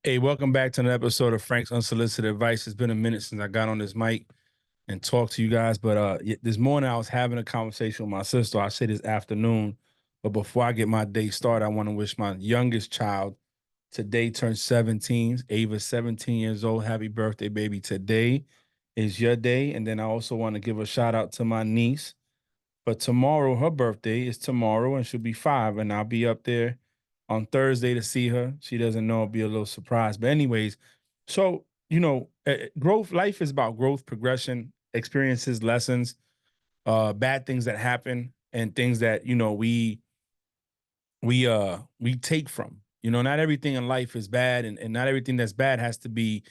Hey, welcome back to another episode of Frank's Unsolicited Advice. It's been a minute since I got on this mic and talked to you guys, but this morning I was having a conversation with my sister. I say this afternoon, but before I get my day started, I want to wish my youngest child today turned 17. Ava's 17 years old. Happy birthday, baby. Today is your day. And then I also want to give a shout out to my niece. But tomorrow, her birthday is tomorrow, and she'll be 5, and I'll be up there on Thursday to see her. She doesn't know; it'll be a little surprise. But anyways, so growth. Life is about growth, progression, experiences, lessons, bad things that happen, and things that we take from. Not everything in life is bad, and not everything that's bad has to be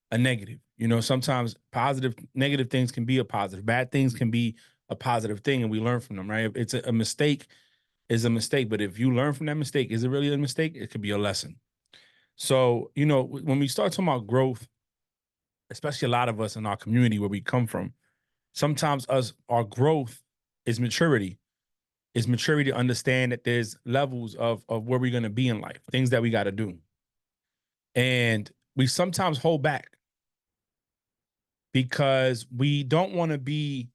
a negative. Sometimes positive, negative things can be a positive. Bad things can be a positive thing, and we learn from them, right? It's a mistake is a mistake, but if you learn from that mistake, is it really a mistake? It could be a lesson. So, when we start talking about growth, especially a lot of us in our community where we come from, sometimes our growth is maturity. Is maturity to understand that there's levels of where we're going to be in life, things that we got to do. And we sometimes hold back because we don't want to be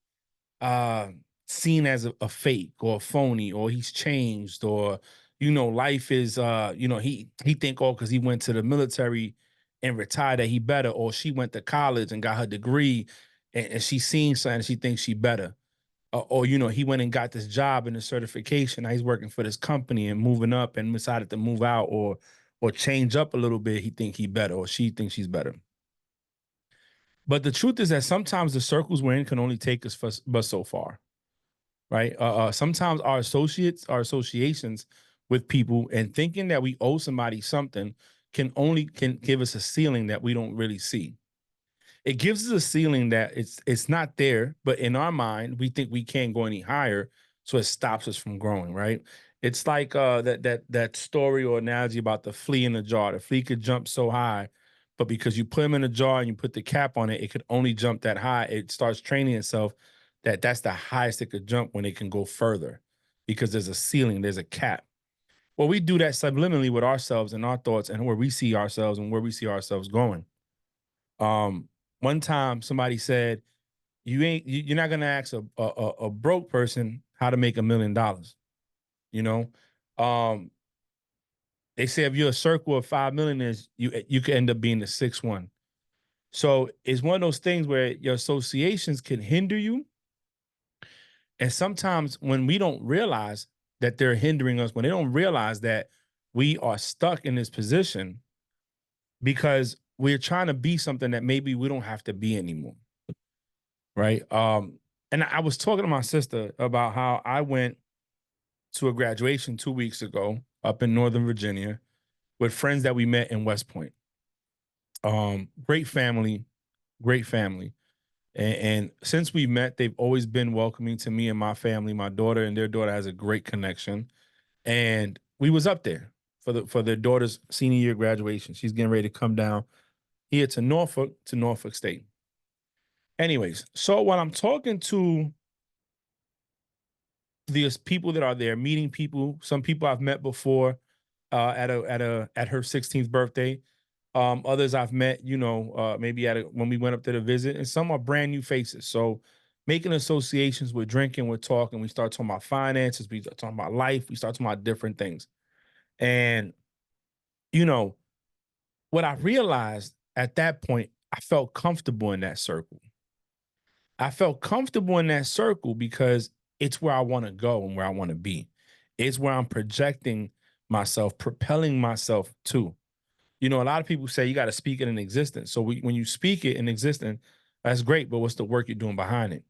uh seen as a fake or a phony, or he's changed, or life is he think, oh, because he went to the military and retired, that he better, or she went to college and got her degree, and she's seen something and she thinks she better, or he went and got this job and a certification, now he's working for this company and moving up and decided to move out, or change up a little bit, he think he better, or she thinks she's better. But the truth is that sometimes the circles we're in can only take us but so far, right? Sometimes our associations with people and thinking that we owe somebody something can give us a ceiling that we don't really see. It gives us a ceiling that it's not there, but in our mind we think we can't go any higher, so it stops us from growing, right? It's like that story or analogy about the flea in the jar. The flea could jump so high, but because you put him in a jar and you put the cap on it, it could only jump that high. It starts training itself that that's the highest it could jump when it can go further, because there's a ceiling, there's a cap. Well, we do that subliminally with ourselves and our thoughts and where we see ourselves and where we see ourselves going. One time somebody said, you're not gonna ask a broke person how to make $1 million. You know, um, they say if you're a circle of 5 millionaires, you could end up being the sixth one. So it's one of those things where your associations can hinder you. And sometimes when we don't realize that they're hindering us, when they don't realize that we are stuck in this position because we're trying to be something that maybe we don't have to be anymore. Right. And I was talking to my sister about how I went to a graduation 2 weeks ago up in Northern Virginia with friends that we met in West Point. Great family, great family. And since we met, they've always been welcoming to me and my family. My daughter and their daughter has a great connection. And we was up there for their daughter's senior year graduation. She's getting ready to come down here to Norfolk State. Anyways, so while I'm talking to these people that are there, meeting people, some people I've met before at her 16th birthday. Others I've met, maybe when we went up there to visit, and some are brand new faces. So making associations with drinking, with talking, we start talking about finances, we start talking about life, we start talking about different things. And you know, what I realized at that point, I felt comfortable in that circle. I felt comfortable in that circle because it's where I want to go and where I want to be. It's where I'm projecting myself, propelling myself to. A lot of people say you got to speak it in existence. So when you speak it in existence, that's great, but what's the work you're doing behind it?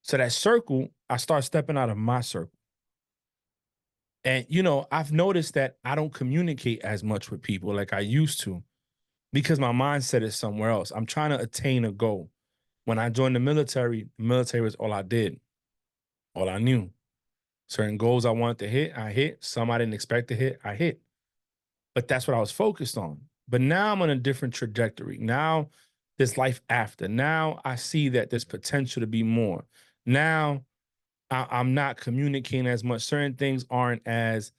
So that circle, I start stepping out of my circle. And, I've noticed that I don't communicate as much with people like I used to because my mindset is somewhere else. I'm trying to attain a goal. When I joined the military was all I did, all I knew. Certain goals I wanted to hit, I hit. Some I didn't expect to hit, I hit. But that's what I was focused on. But now I'm on a different trajectory. Now there's life after. Now I see that there's potential to be more. Now I'm not communicating as much. Certain things aren't as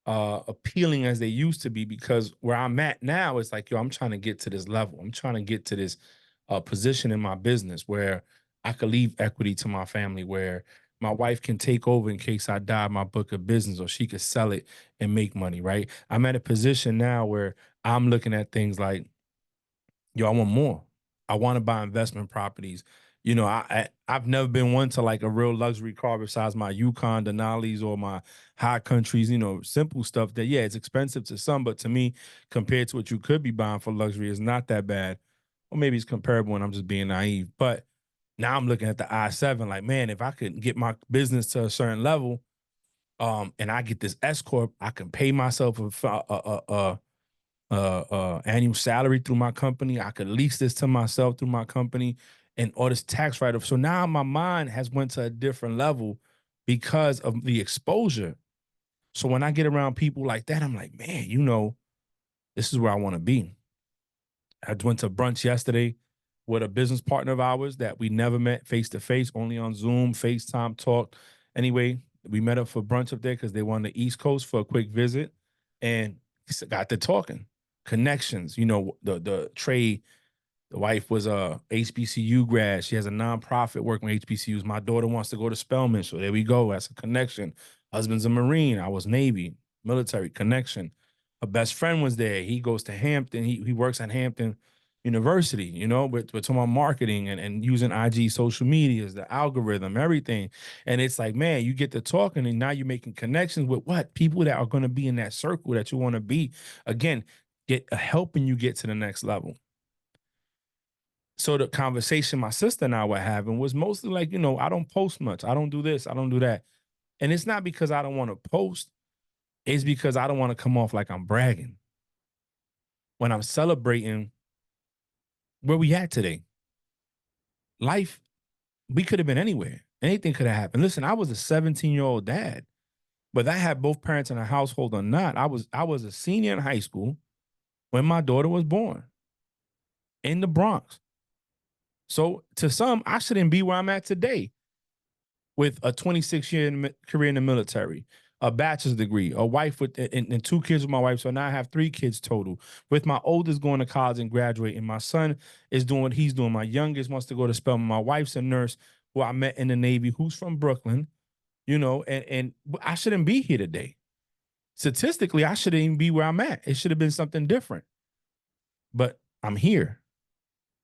appealing as they used to be, because where I'm at now is like, yo, I'm trying to get to this level. I'm trying to get to this position in my business where I could leave equity to my family, where my wife can take over in case I die my book of business, or she could sell it and make money, right? I'm at a position now where I'm looking at things like, yo, I want more. I want to buy investment properties. You know, I've never been one to like a real luxury car besides my Yukon Denali's or my high countries, you know, simple stuff that, yeah, it's expensive to some, but to me, compared to what you could be buying for luxury, is not that bad. Or maybe it's comparable and I'm just being naive. But now I'm looking at the I-7, like, man, if I could get my business to a certain level, and I get this S corp, I can pay myself annual salary through my company. I could lease this to myself through my company, and all this tax write-off. So now my mind has went to a different level because of the exposure. So when I get around people like that, I'm like, man, you know, this is where I want to be. I went to brunch yesterday with a business partner of ours that we never met face to face, only on Zoom, FaceTime, talk. Anyway, we met up for brunch up there because they were on the East Coast for a quick visit, and got to talking connections. You know, the trade. The wife was a HBCU grad. She has a nonprofit working with HBCUs. My daughter wants to go to Spelman, so there we go. That's a connection. Husband's a Marine. I was Navy, military connection. A best friend was there. He goes to Hampton. He works at Hampton University. You know, we're talking about marketing and using IG social medias, the algorithm, everything. And it's like, man, you get to talking, and now you're making connections with what people that are going to be in that circle that you want to be. Again, helping you get to the next level. So the conversation my sister and I were having was mostly like, you know, I don't post much. I don't do this. I don't do that. And it's not because I don't want to post. It's because I don't want to come off like I'm bragging when I'm celebrating where we at today. Life, we could have been anywhere. Anything could have happened. Listen, I was a 17-year-old dad, whether I had both parents in a household or not. I was a senior in high school when my daughter was born in the Bronx. So to some, I shouldn't be where I'm at today, with a 26-year career in the military, a bachelor's degree, a wife with and 2 kids with my wife. So now I have 3 kids total. With my oldest going to college and graduating, my son is doing what he's doing. My youngest wants to go to Spelman. My wife's a nurse who I met in the Navy, who's from Brooklyn. You know, and I shouldn't be here today. Statistically, I shouldn't even be where I'm at. It should have been something different. But I'm here.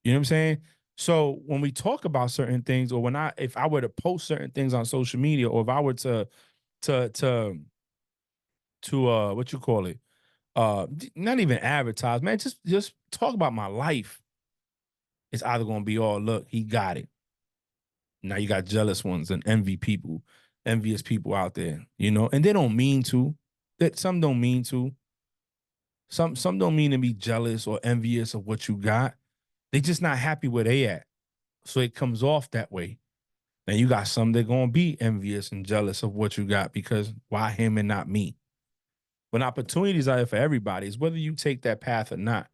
You know what I'm saying? So when we talk about certain things, or if I were to post certain things on social media, or if I were to what you call it, not even advertise, man, just talk about my life, it's either gonna be, oh, look, he got it. Now you got jealous ones and envious people out there, you know, and they don't mean to. That some don't mean to. Some don't mean to be jealous or envious of what you got. They just not happy where they at. So it comes off that way. Then you got some that gonna be envious and jealous of what you got, because why him and not me? When opportunities are there for everybody, it's whether you take that path or not.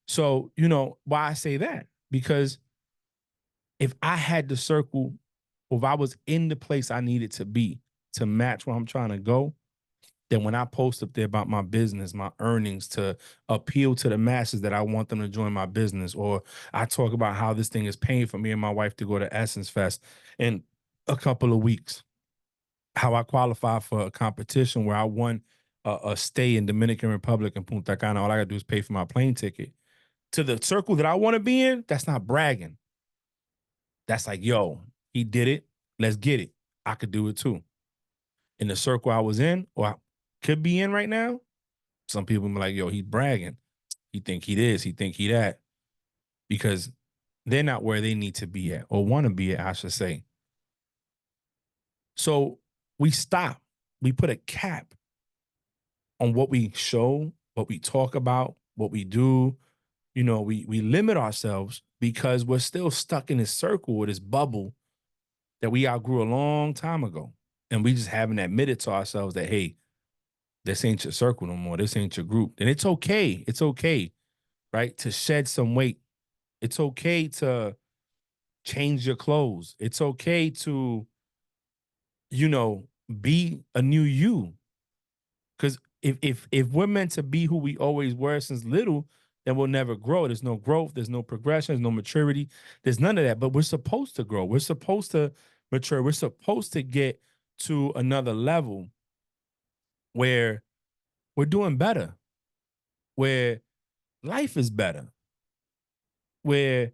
So, you know, why I say that? Because if I had the circle, or if I was in the place I needed to be to match where I'm trying to go, then when I post up there about my business, my earnings, to appeal to the masses that I want them to join my business, or I talk about how this thing is paying for me and my wife to go to Essence Fest in a couple of weeks, how I qualify for a competition where I won a stay in Dominican Republic and Punta Cana. All I gotta do is pay for my plane ticket to the circle that I want to be in. That's not bragging. That's like, yo, he did it. Let's get it. I could do it too. In the circle I was in, or I could be in right now, some people be like, yo, he's bragging. He think he this, he think he that, because they're not where they need to be at, or want to be at, I should say. So we stop. We put a cap on what we show, what we talk about, what we do. You know, we limit ourselves because we're still stuck in this circle or this bubble that we outgrew a long time ago. And we just haven't admitted to ourselves that, hey, this ain't your circle no more. This ain't your group. And it's okay. It's okay, right? To shed some weight. It's okay to change your clothes. It's okay to, you know, be a new you. Because if we're meant to be who we always were since little, then we'll never grow. There's no growth, there's no progression, there's no maturity, there's none of that. But we're supposed to grow. We're supposed to mature. We're supposed to get to another level where we're doing better, where life is better, where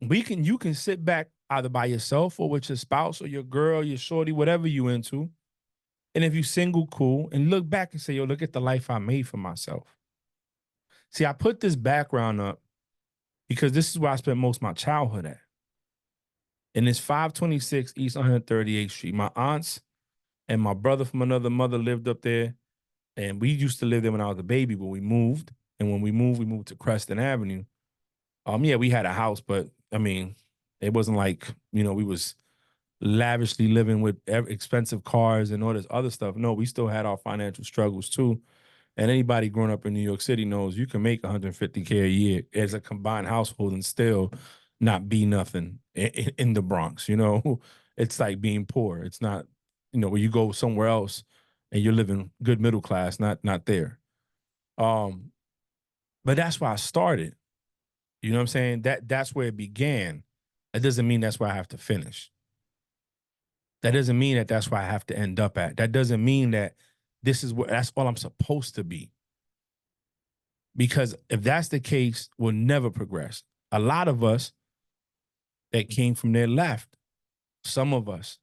you can sit back either by yourself or with your spouse or your girl, your shorty, whatever you into. And if you single, cool, and look back and say, yo, look at the life I made for myself. See, I put this background up because this is where I spent most of my childhood at. And it's 526 East 138th Street. My aunts and my brother from another mother lived up there. And we used to live there when I was a baby, but we moved. And when we moved to Creston Avenue. Yeah, we had a house, but I mean, it wasn't like, we was lavishly living with expensive cars and all this other stuff. No, we still had our financial struggles too. And anybody growing up in New York City knows you can make 150K a year as a combined household and still not be nothing in the Bronx. It's like being poor. It's not, where you go somewhere else and you're living good middle class, not there. But that's why I started. You know what I'm saying? That's where it began. That doesn't mean that's where I have to finish. That doesn't mean that that's where I have to end up at. That doesn't mean that that's all I'm supposed to be. Because if that's the case, we'll never progress. A lot of us that came from there left. Some of us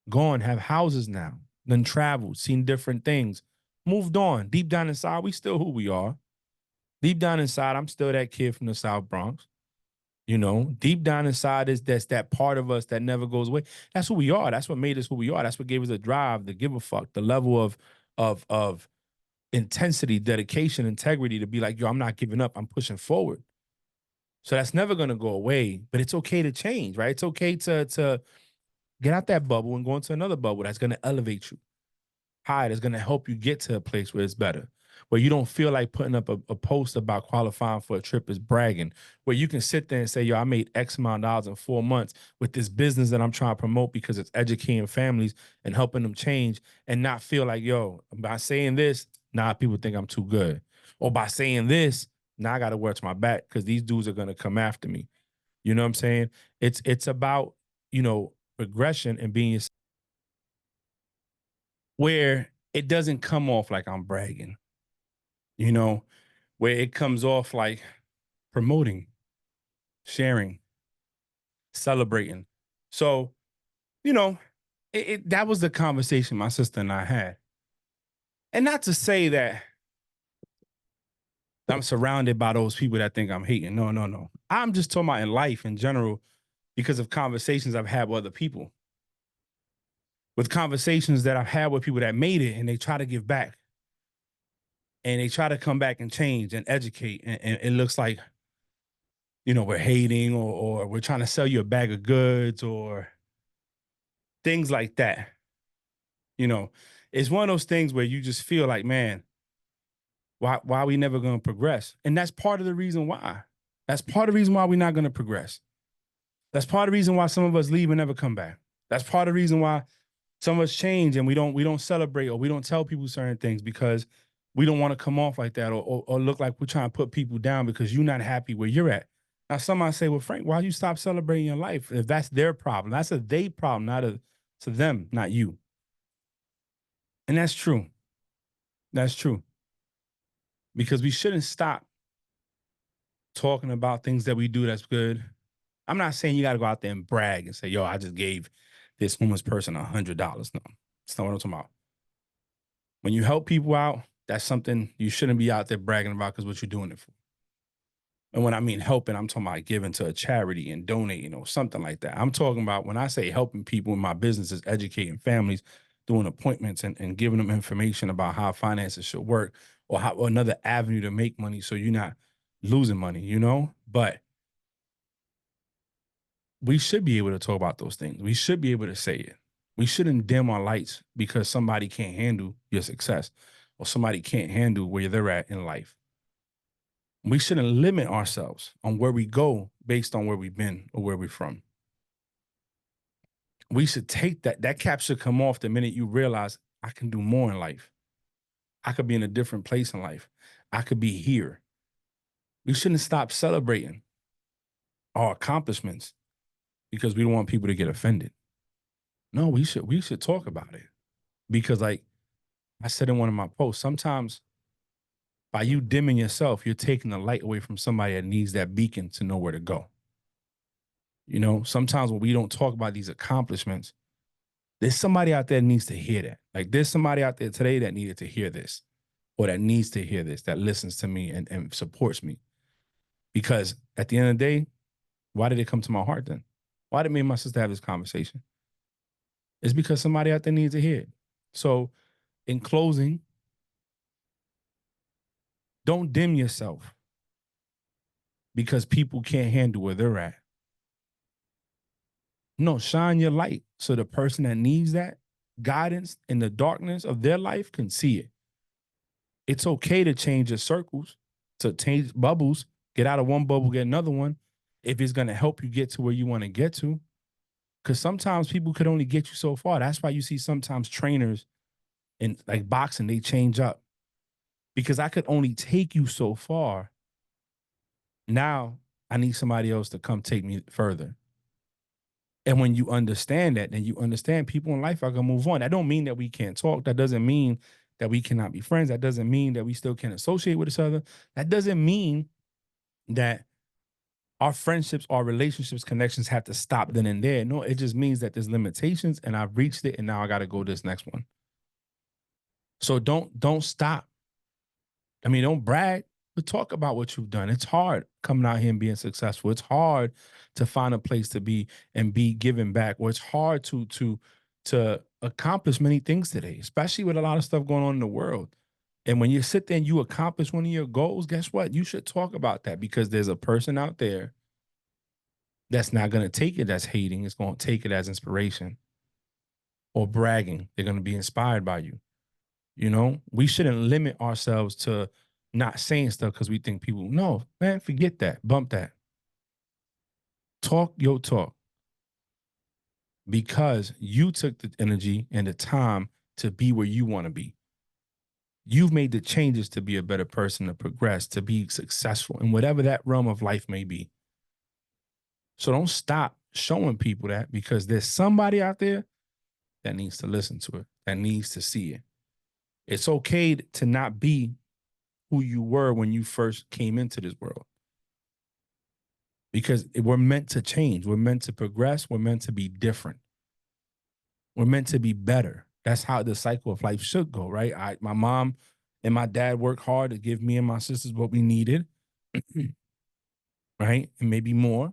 gone, have houses now, then traveled, seen different things, moved on. Deep down inside, we still who we are. Deep down inside, I'm still that kid from the South Bronx. Deep down inside that's that part of us that never goes away. That's who we are. That's what made us who we are. That's what gave us a drive, the give a fuck, the level of intensity, dedication, integrity to be like, yo, I'm not giving up. I'm pushing forward. So that's never gonna go away. But it's okay to change, right? It's okay to get out that bubble and go into another bubble that's gonna elevate you high. That's gonna help you get to a place where it's better, where you don't feel like putting up a post about qualifying for a trip is bragging, where you can sit there and say, yo, I made X amount of dollars in 4 months with this business that I'm trying to promote because it's educating families and helping them change, and not feel like, yo, by saying this, now people think I'm too good. Or by saying this, now I got to watch my back because these dudes are going to come after me. You know what I'm saying? It's about, progression and being where it doesn't come off like I'm bragging, you know, where it comes off like promoting, sharing, celebrating. So, you know, that was the conversation my sister and I had. And not to say that I'm surrounded by those people that think I'm hating. No, no, no. I'm just talking about in life in general because of conversations I've had with other people, with conversations that I've had with people that made it and they try to give back and they try to come back and change and educate. And it looks like, we're hating or we're trying to sell you a bag of goods or things like that. You know, it's one of those things where you just feel like, man, why are we never going to progress? And that's part of the reason why. That's part of the reason why we're not going to progress. That's part of the reason why some of us leave and never come back. That's part of the reason why some of us change and we don't celebrate or we don't tell people certain things because we don't want to come off like that or look like we're trying to put people down because you're not happy where you're at. Now, somebody say, well, Frank, why you stop celebrating your life? If that's their problem, that's a they problem, not to them, not you. And that's true. That's true. Because we shouldn't stop talking about things that we do that's good. I'm not saying you got to go out there and brag and say, yo, I just gave this homeless person $100. No, that's not what I'm talking about. When you help people out, that's something you shouldn't be out there bragging about because what you're doing it for. And when I mean helping, I'm talking about giving to a charity and donating or something like that. I'm talking about when I say helping people in my business is educating families, doing appointments and giving them information about how finances should work or how or another avenue to make money so you're not losing money. But we should be able to talk about those things. We should be able to say it. We shouldn't dim our lights because somebody can't handle your success or somebody can't handle where they're at in life. We shouldn't limit ourselves on where we go based on where we've been or where we're from. We should take that cap should come off the minute you realize I can do more in life. I could be in a different place in life. I could be here. We shouldn't stop celebrating our accomplishments because we don't want people to get offended. No, we should talk about it. Because like I said in one of my posts, sometimes by you dimming yourself, you're taking the light away from somebody that needs that beacon to know where to go. You know, sometimes when we don't talk about these accomplishments, there's somebody out there that needs to hear that. Like there's somebody out there today that needed to hear this or that needs to hear this, that listens to me and supports me. Because at the end of the day, why did it come to my heart then? Why did me and my sister have this conversation? It's because somebody out there needs to hear it. So in closing, don't dim yourself because people can't handle where they're at. No, shine your light so the person that needs that guidance in the darkness of their life can see it. It's okay to change your circles, to change bubbles, get out of one bubble, get another one, if it's going to help you get to where you want to get to. Because sometimes people could only get you so far. That's why you see sometimes trainers in like boxing, they change up. Because I could only take you so far. Now I need somebody else to come take me further. And when you understand that, then you understand people in life are gonna move on. That don't mean that we can't talk. That doesn't mean that we cannot be friends. That doesn't mean that we still can associate with each other. That doesn't mean that our friendships, our relationships, connections have to stop then and there. No, it just means that there's limitations and I've reached it and now I gotta go to this next one. So don't stop. I mean, don't brag, but talk about what you've done. It's hard coming out here and being successful. It's hard to find a place to be and be giving back. Or it's hard to accomplish many things today, especially with a lot of stuff going on in the world. And when you sit there and you accomplish one of your goals, guess what? You should talk about that because there's a person out there that's not going to take it as hating. It's going to take it as inspiration or bragging. They're going to be inspired by you. You know, we shouldn't limit ourselves to not saying stuff because we think people, no, man, forget that. Bump that. Talk your talk because you took the energy and the time to be where you want to be. You've made the changes to be a better person, to progress, to be successful in whatever that realm of life may be. So don't stop showing people that because there's somebody out there that needs to listen to it, that needs to see it. It's okay to not be who you were when you first came into this world. Because we're meant to change. We're meant to progress. We're meant to be different. We're meant to be better. That's how the cycle of life should go, right? My mom and my dad worked hard to give me and my sisters what we needed, right? And maybe more.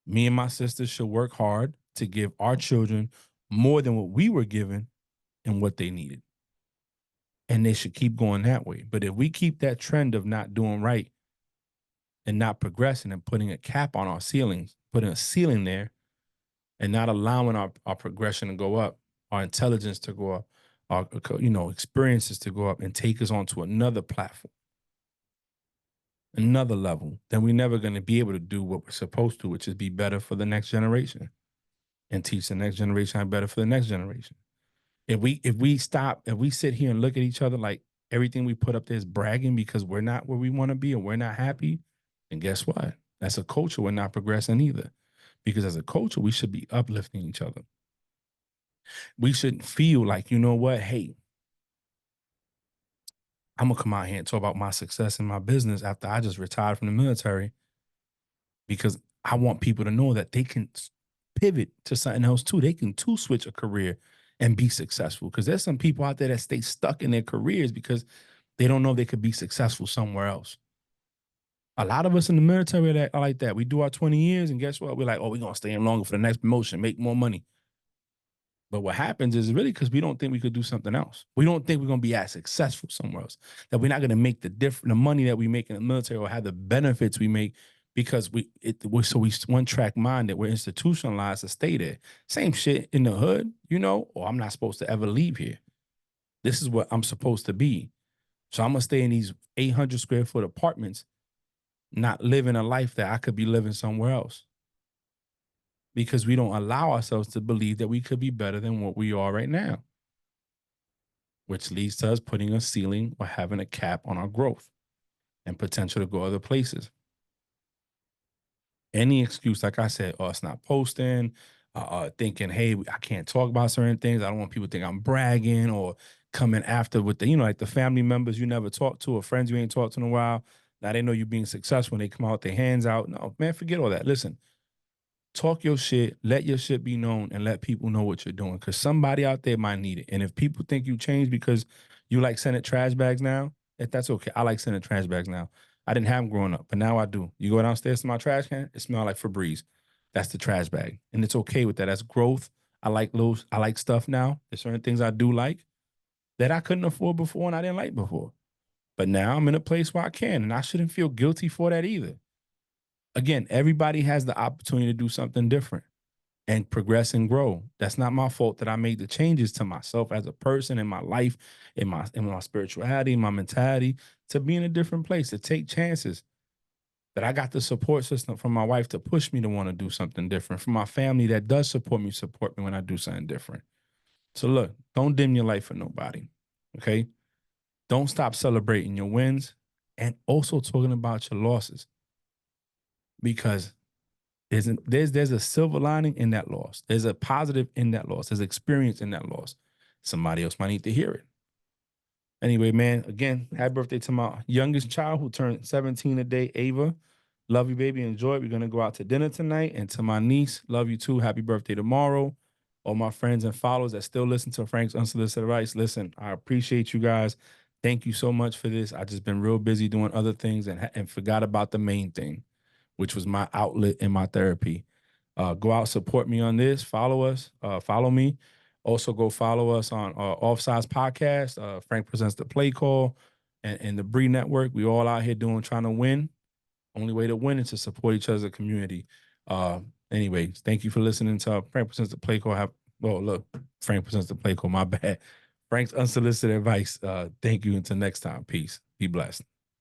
Me and my sisters should work hard to give our children more than what we were given and what they needed. And they should keep going that way. But if we keep that trend of not doing right and not progressing and putting a cap on our ceilings, putting a ceiling there and not allowing our progression to go up, our intelligence to go up, our experiences to go up and take us onto another platform, another level, then we're never going to be able to do what we're supposed to, which is be better for the next generation and teach the next generation how better for the next generation. If we sit here and look at each other like everything we put up there is bragging because we're not where we want to be and we're not happy, then guess what? That's a culture we're not progressing either. Because as a culture, we should be uplifting each other. We shouldn't feel like, you know what, hey, I'm gonna come out here and talk about my success in my business after I just retired from the military because I want people to know that they can pivot to something else too. They can too switch a career and be successful. Because there's some people out there that stay stuck in their careers because they don't know they could be successful somewhere else. A lot of us in the military are like that. We do our 20 years, and guess what? We're like, oh, we're gonna stay in longer for the next promotion, make more money. But what happens is really because we don't think we could do something else. We don't think we're gonna be as successful somewhere else. That we're not gonna make the money that we make in the military or have the benefits we make because we're one track minded. We're institutionalized to stay there. Same shit in the hood, or I'm not supposed to ever leave here. This is what I'm supposed to be. So I'm gonna stay in these 800 square foot apartments, not living a life that I could be living somewhere else. Because we don't allow ourselves to believe that we could be better than what we are right now. which leads to us putting a ceiling or having a cap on our growth and potential to go other places. Any excuse, like I said, oh, it's not posting, thinking, hey, I can't talk about certain things. I don't want people to think I'm bragging or coming after with the, like the family members you never talked to or friends you ain't talked to in a while. Now they know you being successful and they come out with their hands out. No, man, forget all that. Listen, talk your shit, let your shit be known, and let people know what you're doing. Because somebody out there might need it. And if people think you changed because you like sending trash bags now, if that's okay. I like sending trash bags now. I didn't have them growing up, but now I do. You go downstairs to my trash can, it smells like Febreze. That's the trash bag. And it's okay with that. That's growth. I like stuff now. There's certain things I do like that I couldn't afford before and I didn't like before. But now I'm in a place where I can, and I shouldn't feel guilty for that either. Again, everybody has the opportunity to do something different and progress and grow. That's not my fault that I made the changes to myself as a person in my life, in my spirituality, my mentality, to be in a different place, to take chances. That I got the support system from my wife to push me to want to do something different. From my family that does support me when I do something different. So look, don't dim your light for nobody. Okay. Don't stop celebrating your wins and also talking about your losses because there's a silver lining in that loss. There's a positive in that loss. There's experience in that loss. Somebody else might need to hear it. Anyway, man, again, happy birthday to my youngest child who turned 17 today, Ava. Love you, baby. Enjoy it. We're going to go out to dinner tonight. And to my niece, love you too. Happy birthday tomorrow. All my friends and followers that still listen to Frank's Unsolicited Advice, listen, I appreciate you guys. Thank you so much for this. I just been real busy doing other things and forgot about the main thing, which was my outlet in my therapy. Go out, support me on this. Follow us. Follow me. Also, go follow us on Offsides Podcast. Frank presents the Play Call and the Bree Network. We all out here trying to win. Only way to win is to support each other as a community. Anyways, thank you for listening to Frank presents the Play Call. Frank presents the Play Call. My bad. Frank's Unsolicited Advice. Thank you. Until next time. Peace. Be blessed.